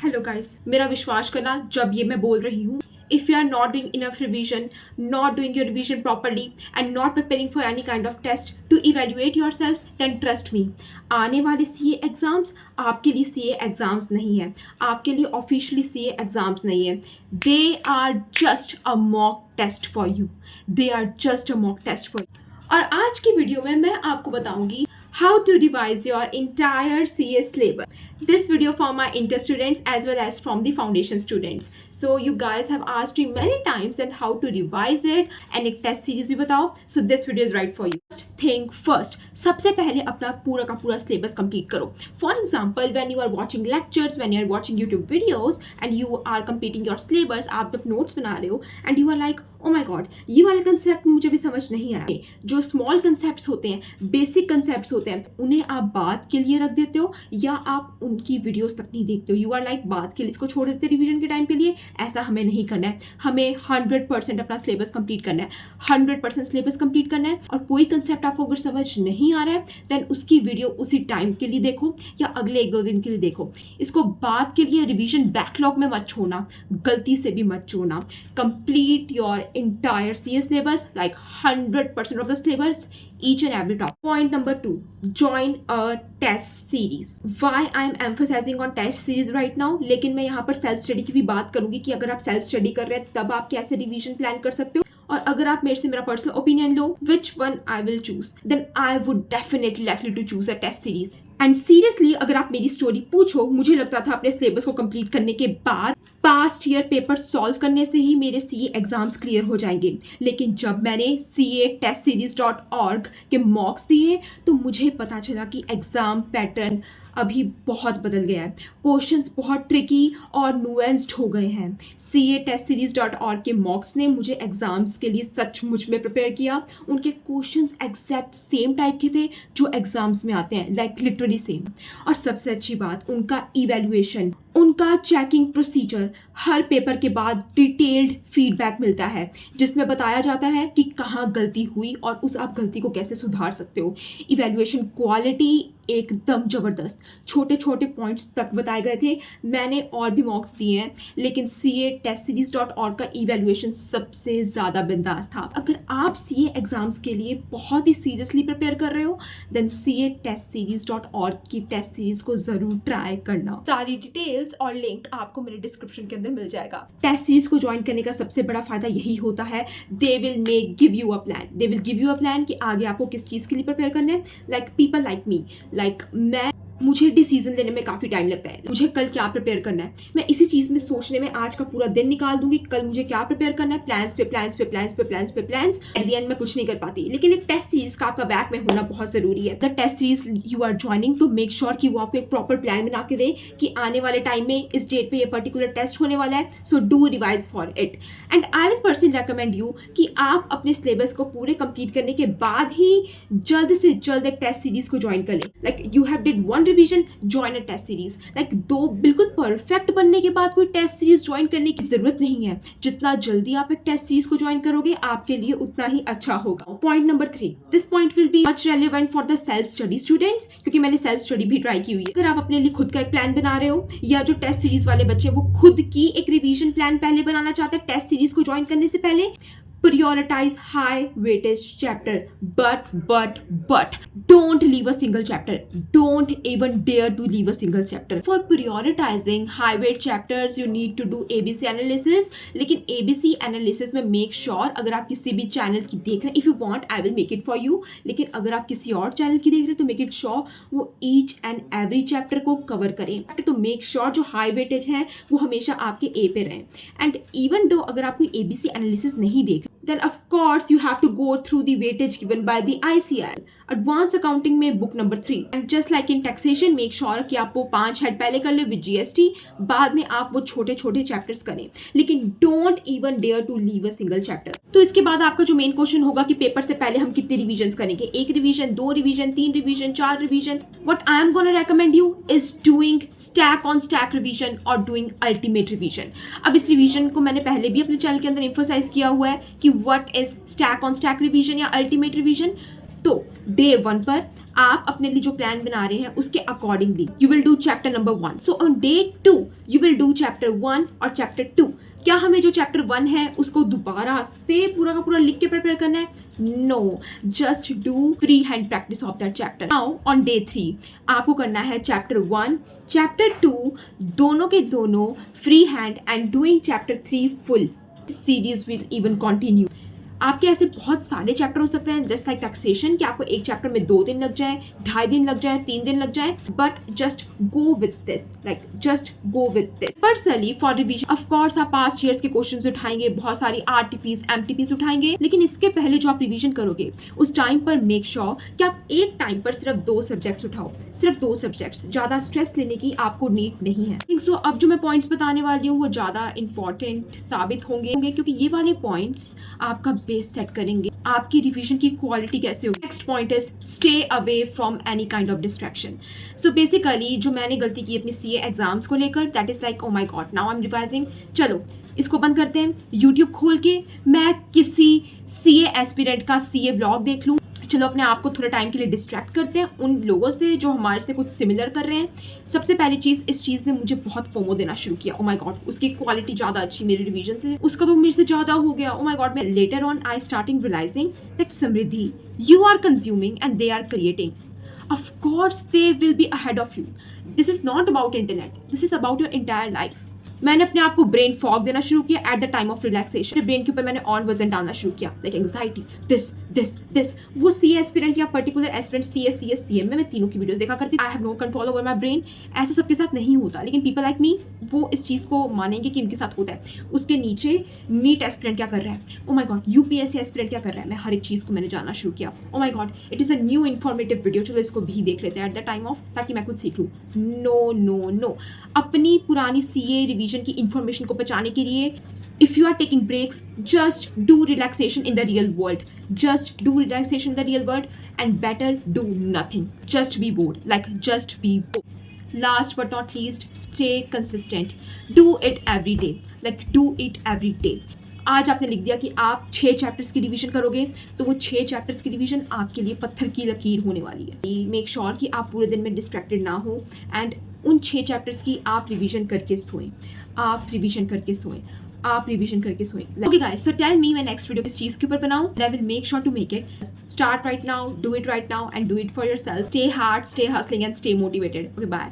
Hello guys, मेरा विश्वास करना जब ये मैं बोल रही हूँ, if you are not doing enough revision, not doing your revision properly and not preparing for any kind of test to evaluate yourself, then trust me, आने वाले सीए एग्जाम्स आपके लिए सीए एग्जाम्स नहीं है, आपके लिए officially CA exams नहीं है. They are just a mock test for you. They are just a mock test for you. और आज की वीडियो में मैं आपको बताऊंगी how to revise your entire CA syllabus. This video for my inter students as well as from the foundation students. So you guys have asked me many times and how to revise it and एक test series भी बताओ. So this video is right for you. Think first. सबसे पहले अपना पूरा का पूरा syllabus complete करो. For example, when you are watching lectures, when you are watching YouTube videos and you are completing your syllabus, आप जब notes बना रहे हो and you are like, oh my god, ये वाला concept मुझे भी समझ नहीं आया. जो small concepts होते हैं, basic concepts होते हैं, उन्हें आप बात के लिए रख देते हो या आप उनकी वीडियोस तक नहीं देखते हो. यू आर लाइक बात के लिए इसको छोड़ देते रिवीजन के टाइम के लिए. ऐसा हमें नहीं करना है. हमें 100% अपना सिलेबस कंप्लीट करना है. 100% सिलेबस कंप्लीट करना है. और कोई कंसेप्ट आपको अगर समझ नहीं आ रहा है देन उसकी वीडियो उसी टाइम के लिए देखो या अगले 1-2 दिन के लिए देखो. इसको बात के लिए रिवीजन बैकलॉग में मत छोड़ना, गलती से भी मत छोड़ना. Complete your entire CA syllabus, like 100% of the syllabus, each and every topic. Point number 2, join a test series. Why I am emphasizing on test series right now? लेकिन मैं यहाँ पर सेल्फ स्टडी की भी बात करूंगी कि अगर आप सेल्फ स्टडी कर रहे हैं तब आप कैसे रिवीजन प्लान कर सकते हो. और अगर आप मेरे से मेरा personal opinion low, which one I will choose, then I would definitely likely to choose a test series. And seriously अगर आप मेरी स्टोरी पूछो, मुझे लगता था अपने सिलेबस को कंप्लीट करने के बाद पास्ट ईयर पेपर सॉल्व करने से ही मेरे सीए एग्जाम्स क्लियर हो जाएंगे. लेकिन जब मैंने CA-testseries.org के मॉक्स दिए तो मुझे पता चला कि एग्जाम पैटर्न अभी बहुत बदल गया है. क्वेश्चंस बहुत ट्रिकी और नुएंस्ड हो गए हैं. CA-testseries.org के मॉक्स ने मुझे एग्जाम्स के लिए सचमुच में प्रिपेयर किया. उनके क्वेश्चंस एग्जैक्ट सेम टाइप के थे जो एग्जाम्स में आते हैं, लाइक लिटरली सेम. और सबसे अच्छी बात, उनका इवैल्यूएशन, उनका चेकिंग प्रोसीजर, हर पेपर के बाद डिटेल्ड फीडबैक मिलता है जिसमें बताया जाता है कि कहाँ गलती हुई और उस आप गलती को कैसे सुधार सकते हो. इवैल्यूएशन क्वालिटी एकदम ज़बरदस्त. छोटे छोटे पॉइंट्स तक बताए गए थे. मैंने और भी मॉक्स दिए हैं लेकिन CA-testseries.org का इवैल्यूएशन सबसे ज़्यादा बिंदास था. अगर आप CA एग्जाम्स के लिए बहुत ही सीरियसली प्रिपेयर कर रहे हो देन CA-testseries.org की टेस्ट सीरीज को ज़रूर ट्राई करना. सारी डिटेल्स और लिंक आपको मेरे डिस्क्रिप्शन के अंदर मिल जाएगा. टेस्ट सीरीज को ज्वाइन करने का सबसे बड़ा फायदा यही होता है, they will give you a plan कि आगे आपको किस चीज़ के लिए प्रिपेयर करना है. लाइक पीपल लाइक मी, मुझे डिसीजन लेने में काफ़ी टाइम लगता है. मुझे कल क्या प्रिपेयर करना है, मैं इसी चीज़ में सोचने में आज का पूरा दिन निकाल दूंगी. कल मुझे क्या प्रिपेयर करना है, प्लान्स पे प्लान्स पे प्लान्स पे प्लान्स पे प्लान्स. एट द एंड मैं कुछ नहीं कर पाती. लेकिन एक टेस्ट सीरीज का आपका बैक में होना बहुत ज़रूरी है. The test series you are joining तो मेक श्योर कि वो आपको एक प्रॉपर प्लान बना के दे कि आने वाले टाइम में इस डेट पे ये पर्टिकुलर टेस्ट होने वाला है. So do revise for it. And I will personally recommend you कि आप अपने सिलेबस को पूरे कंप्लीट करने के बाद ही जल्द से जल्द एक टेस्ट सीरीज को ज्वाइन कर लें. Like you have did one revision, join a test series. Like दो बिल्कुल परफेक्ट बनने के बाद कोई टेस्ट सीरीज ज्वाइन करने की जरूरत नहीं है. जितना जल्दी आप एक टेस्ट सीरीज को ज्वाइन करोगे आपके लिए उतना ही अच्छा होगा. Point number 3, this point will be much relevant for the self study students, क्योंकि मैंने सेल्फ स्टडी भी ट्राई की हुई है. अगर आप अपने लिए खुद का एक प्लान बना रहे हो या जो टेस्ट सीरीज वाले बच्चे वो खुद की एक रिवीजन प्लान पहले बनाना चाहते हैं टेस्ट सीरीज को ज्वाइन करने से पहले, prioritize high weightage chapter, but don't leave a single chapter. Don't even dare to leave a single chapter. For prioritizing high weight chapters you need to do ABC analysis. लेकिन ABC analysis में make sure अगर आप किसी भी channel की देख रहे हैं, if you want I will make it for you, लेकिन अगर आप किसी और चैनल की देख रहे हैं तो make it sure वो each and every chapter को कवर करें. तो make sure जो high weightage है वो हमेशा आपके A पे रहें. And even though अगर आप कोई ABC analysis नहीं देख, then of course you have to go through the weightage given by the ICIL. Advance accounting में book number 3. And just like in taxation make sure कि आप वो 5 हेड पहले कर ले विद GST, बाद में आप वो छोटे छोटे चैप्टर्स करें. लेकिन don't even dare to leave a single chapter. तो इसके बाद आपका जो मेन क्वेश्चन होगा कि पेपर से पहले हम कितने रिविजन करेंगे, 1 revision, 2 revision, 3 revision, 4 revision. What I am gonna recommend you is doing stack on stack revision और डूइंग अल्टीमेट रिविजन. अब इस रिविजन को मैंने पहले भी अपने चैनल के अंदर एम्फोसाइज किया हुआ है कि what is stack on stack revision या अल्टीमेट रिविजन. तो डे 1 पर आप अपने लिए जो प्लान बना रहे हैं उसके accordingly you will do chapter number 1. So on day 2 you will do chapter 1 और चैप्टर 2. क्या हमें जो चैप्टर 1 है उसको दोबारा से पूरा का पूरा लिख के प्रिपेयर करना है? No, just do free hand practice of that chapter. Now on day 3 आपको करना है चैप्टर 1, चैप्टर 2 दोनों के दोनों free hand and doing chapter 3 full. Series will even continue. आपके ऐसे बहुत सारे चैप्टर हो सकते हैं जस्ट लाइक टैक्सेशन कि आपको एक चैप्टर में 2 दिन लग जाए, 2.5 दिन लग जाए, 3 दिन लग जाए, but just go with this, like just go with this. Personally for revision of course आप पास्ट ईयर्स के क्वेश्चंस उठाएंगे, बहुत सारी आरटीपीज एमटीपीज उठाएंगे, लेकिन इसके पहले जो आप रिवीजन करोगे उस टाइम पर मेक श्योर कि आप एक टाइम पर सिर्फ 2 सब्जेक्ट्स उठाओ, सिर्फ 2 सब्जेक्ट्स. ज्यादा स्ट्रेस लेने की आपको नीड नहीं है. सो अब जो मैं पॉइंट्स बताने वाली हूँ वो ज्यादा इंपॉर्टेंट साबित होंगे क्योंकि ये वाले पॉइंट्स आपका बेस सेट करेंगे आपकी रिवीजन की क्वालिटी कैसे होगी. Next point is stay away from any kind of distraction. So basically जो मैंने गलती की अपनी सीए एग्जाम्स को लेकर, that is like oh my God now I am revising. चलो इसको बंद करते हैं. यूट्यूब खोल के मैं किसी सीए एस्पिरेंट का सीए व्लॉग देख लूँ. चलो अपने आप को थोड़े टाइम के लिए डिस्ट्रैक्ट करते हैं उन लोगों से जो हमारे से कुछ सिमिलर कर रहे हैं. सबसे पहली चीज़, इस चीज़ ने मुझे बहुत फोमो देना शुरू किया. ओ माय गॉड, उसकी क्वालिटी ज़्यादा अच्छी मेरे रिवीजन से, उसका तो मेरे से ज़्यादा हो गया. Oh my god. मैं later on I starting realizing that समृद्धि you are consuming and they are creating. Of course they will be ahead of you. This is not about internet. This is about your entire life. मैंने अपने आप को brain fog देना शुरू किया at the time of relaxation. Brain के ऊपर मैंने ऑन वजन डालना शुरू किया, like anxiety, this this this. वो सी एस्पिरेंट या पर्टिकुलर एस्पिरेंट CA मैं तीनों की वीडियोस देखा करती. I have no control over my brain. ऐसा सबके साथ नहीं होता, लेकिन पीपल लाइक मी वो इस चीज़ को मानेंगे कि उनके साथ होता है. उसके नीचे नीट एस्पिरेंट क्या कर रहा है, ओ माई गॉड UPSC एस्पिरेंट क्या कर रहा है. मैं हर एक चीज़ को मैंने जानना शुरू किया. Oh my god, it is a new informative video, चलो इसको भी देख लेते हैं एट द टाइम ऑफ, ताकि मैं कुछ सीख लूँ. No no no. अपनी पुरानी CA रिवीजन की इंफॉर्मेशन को बचाने के लिए if you are taking breaks, just do relaxation in the real world. Just do relaxation in the real world and better do nothing. Just be bored. Like just be bored. Last but not least, stay consistent. Do it every day. Like do it every day. आज आपने लिख दिया कि आप 6 chapters की revision करोगे तो वो 6 चैप्टर्स की रिवीजन आपके लिए पत्थर की लकीर होने वाली है. मेक श्योर कि आप पूरे दिन में डिस्ट्रैक्टेड ना हो एंड उन 6 चैप्टर्स की आप रिवीजन करके सोएं. आप रिवीजन करके सोएं. आप रिवीजन करके सोएं. Okay guys, so tell me मैं नेक्स्ट वीडियो किस चीज़ के ऊपर बनाऊं. I will make sure to make it. Start right now, do it right now and do it for yourself. Stay hard, stay hustling and stay motivated. Okay bye.